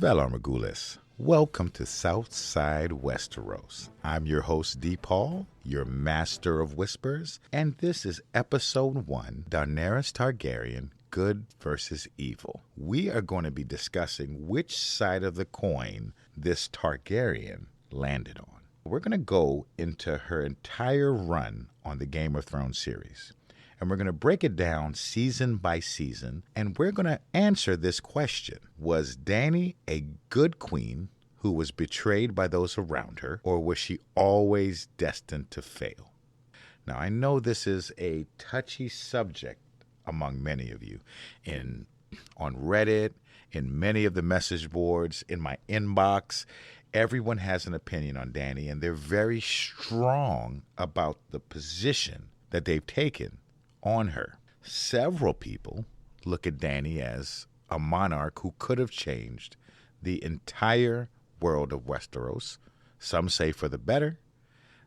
Valar Morghulis. Welcome to Southsidewesteros. I'm your host, D. Paul, your master of whispers, and this is episode 1, Daenerys Targaryen, Good versus Evil. We are going to be discussing which side of the coin this Targaryen landed on. We're going to go into her entire run on the Game of Thrones series. And we're going to break it down season by season, and we're going to answer this question. Was Dany a good queen who was betrayed by those around her, or was she always destined to fail? Now, I know this is a touchy subject among many of you. On Reddit, in many of the message boards, in my inbox, everyone has an opinion on Dany, and they're very strong about the position that they've taken on her. Several people look at Dany as a monarch who could have changed the entire world of Westeros. Some say for the better.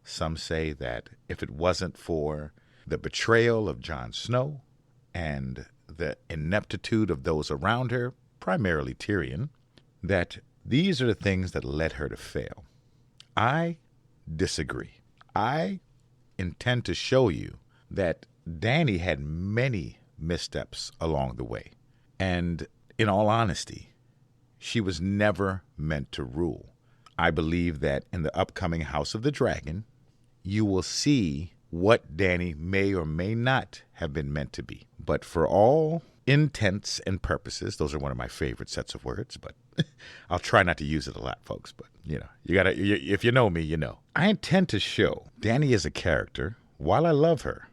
Some say that if it wasn't for the betrayal of Jon Snow and the ineptitude of those around her, primarily Tyrion, that these are the things that led her to fail. I disagree. I intend to show you that Dany had many missteps along the way. And in all honesty, she was never meant to rule. I believe that in the upcoming House of the Dragon, you will see what Dany may or may not have been meant to be. But for all intents and purposes, those are one of my favorite sets of words, but I'll try not to use it a lot, folks. But, if you know me, you know. I intend to show Dany as a character. While I love her,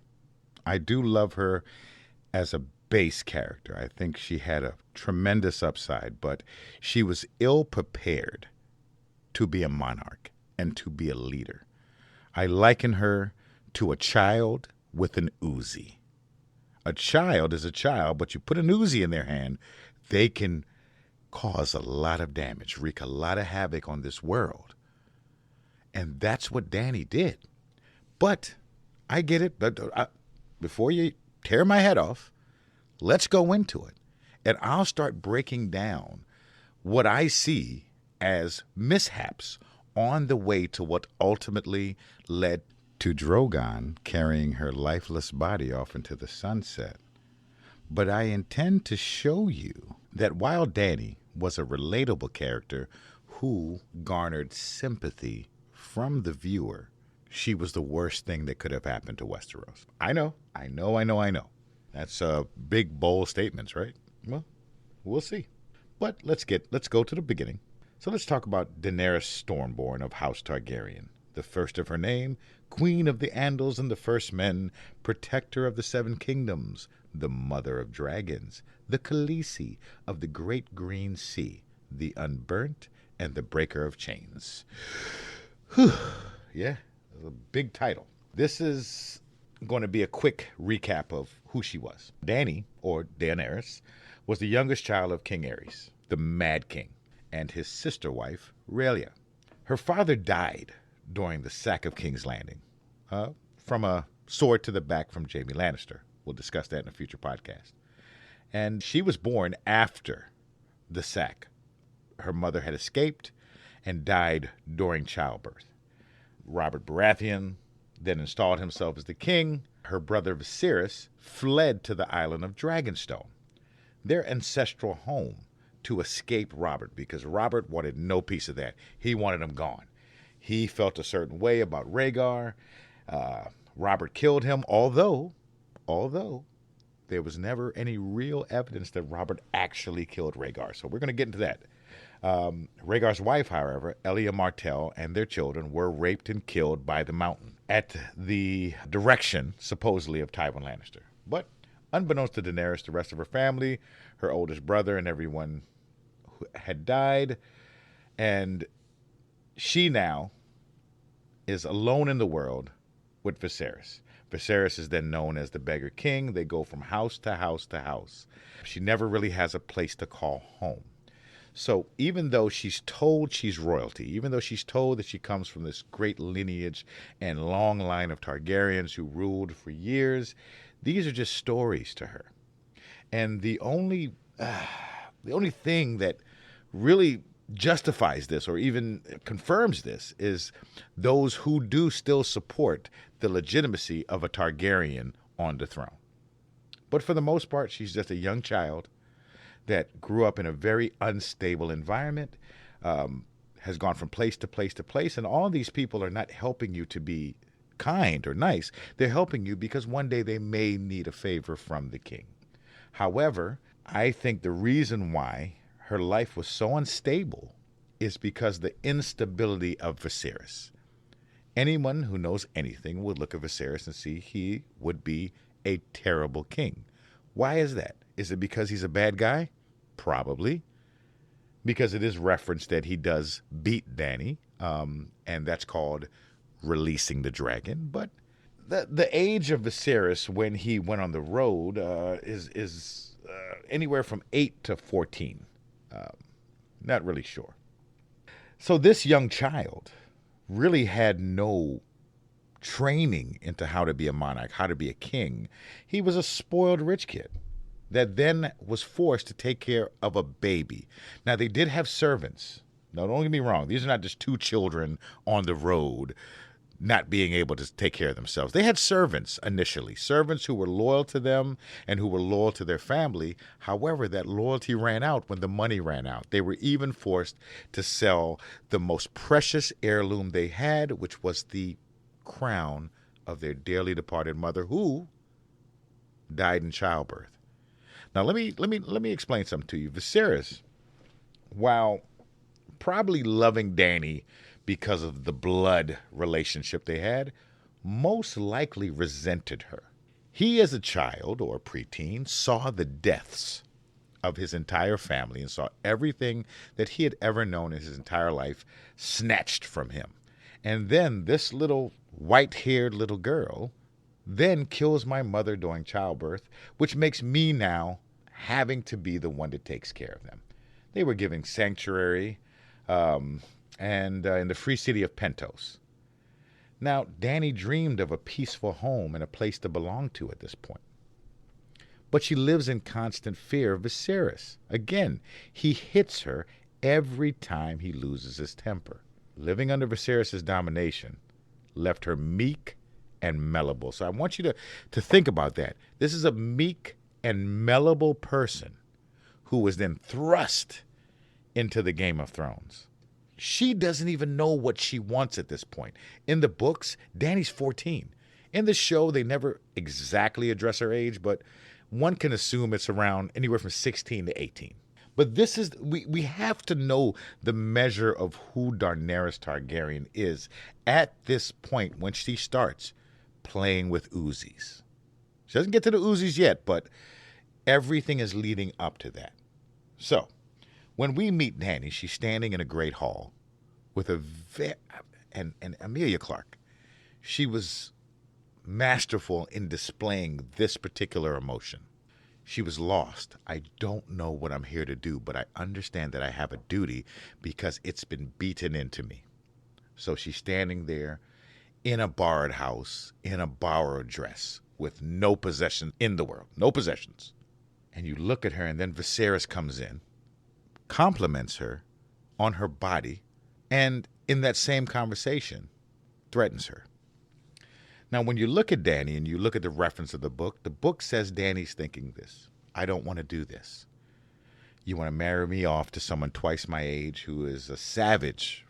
I do love her as a base character. I think she had a tremendous upside, but she was ill-prepared to be a monarch and to be a leader. I liken her to a child with an Uzi. A child is a child, but you put an Uzi in their hand, they can cause a lot of damage, wreak a lot of havoc on this world. And that's what Dany did. But I get it, but before you tear my head off, let's go into it. And I'll start breaking down what I see as mishaps on the way to what ultimately led to Drogon carrying her lifeless body off into the sunset. But I intend to show you that while Dany was a relatable character who garnered sympathy from the viewer, she was the worst thing that could have happened to Westeros. I know. That's big, bold statements, right? Well, we'll see. But let's go to the beginning. So let's talk about Daenerys Stormborn of House Targaryen, the first of her name, Queen of the Andals and the First Men, Protector of the Seven Kingdoms, the Mother of Dragons, the Khaleesi of the Great Green Sea, the Unburnt, and the Breaker of Chains. Whew. Yeah. A big title. This is going to be a quick recap of who she was. Dany, or Daenerys, was the youngest child of King Aerys, the Mad King, and his sister wife, Rhaelia. Her father died during the sack of King's Landing, from a sword to the back from Jaime Lannister. We'll discuss that in a future podcast. And she was born after the sack. Her mother had escaped and died during childbirth. Robert Baratheon then installed himself as the king. Her brother Viserys fled to the island of Dragonstone, their ancestral home, to escape Robert, because Robert wanted no piece of that. He wanted him gone. He felt a certain way about Rhaegar. Robert killed him, although there was never any real evidence that Robert actually killed Rhaegar. So we're going to get into that. Rhaegar's wife, however, Elia Martell, and their children were raped and killed by the Mountain at the direction, supposedly, of Tywin Lannister. But unbeknownst to Daenerys, the rest of her family, her oldest brother, and everyone who had died. And she now is alone in the world with Viserys. Viserys is then known as the Beggar King. They go from house to house to house. She never really has a place to call home. So even though she's told she's royalty, even though she's told that she comes from this great lineage and long line of Targaryens who ruled for years, these are just stories to her. And the only thing that really justifies this or even confirms this is those who do still support the legitimacy of a Targaryen on the throne. But for the most part, she's just a young child that grew up in a very unstable environment, has gone from place to place to place, and all these people are not helping you to be kind or nice. They're helping you because one day they may need a favor from the king. However, I think the reason why her life was so unstable is because the instability of Viserys. Anyone who knows anything would look at Viserys and see he would be a terrible king. Why is that? Is it because he's a bad guy? Probably. Because it is referenced that he does beat Dany, and that's called releasing the dragon. But the age of Viserys when he went on the road is anywhere from 8 to 14. Not really sure. So this young child really had no training into how to be a monarch, how to be a king. He was a spoiled rich kid that then was forced to take care of a baby. Now, they did have servants. Now, don't get me wrong. These are not just two children on the road not being able to take care of themselves. They had servants initially, servants who were loyal to them and who were loyal to their family. However, that loyalty ran out when the money ran out. They were even forced to sell the most precious heirloom they had, which was the crown of their dearly departed mother, who died in childbirth. Now, let me explain something to you. Viserys, while probably loving Dany because of the blood relationship they had, most likely resented her. He, as a child or preteen, saw the deaths of his entire family and saw everything that he had ever known in his entire life snatched from him. And then this little white-haired little girl then kills my mother during childbirth, which makes me now having to be the one that takes care of them. They were giving sanctuary and in the free city of Pentos. Now, Dany dreamed of a peaceful home and a place to belong to at this point. But she lives in constant fear of Viserys. Again, he hits her every time he loses his temper. Living under Viserys' domination left her meek and malleable. So I want you to think about that. This is a meek and malleable person who was then thrust into the Game of Thrones. She doesn't even know what she wants at this point. In the books, Dany's 14. In the show, they never exactly address her age, but one can assume it's around anywhere from 16 to 18. But this is, we have to know the measure of who Daenerys Targaryen is at this point when she starts playing with Uzis. She doesn't get to the Uzis yet, but everything is leading up to that. So, when we meet Dany, she's standing in a great hall with and Emilia Clarke. She was masterful in displaying this particular emotion. She was lost. I don't know what I'm here to do, but I understand that I have a duty because it's been beaten into me. So she's standing there in a borrowed house, in a borrowed dress, with no possession in the world, no possessions. And you look at her, and then Viserys comes in, compliments her on her body, and in that same conversation, threatens her. Now, when you look at Dany and you look at the reference of the book says Dany's thinking this. I don't want to do this. You want to marry me off to someone twice my age who is a savage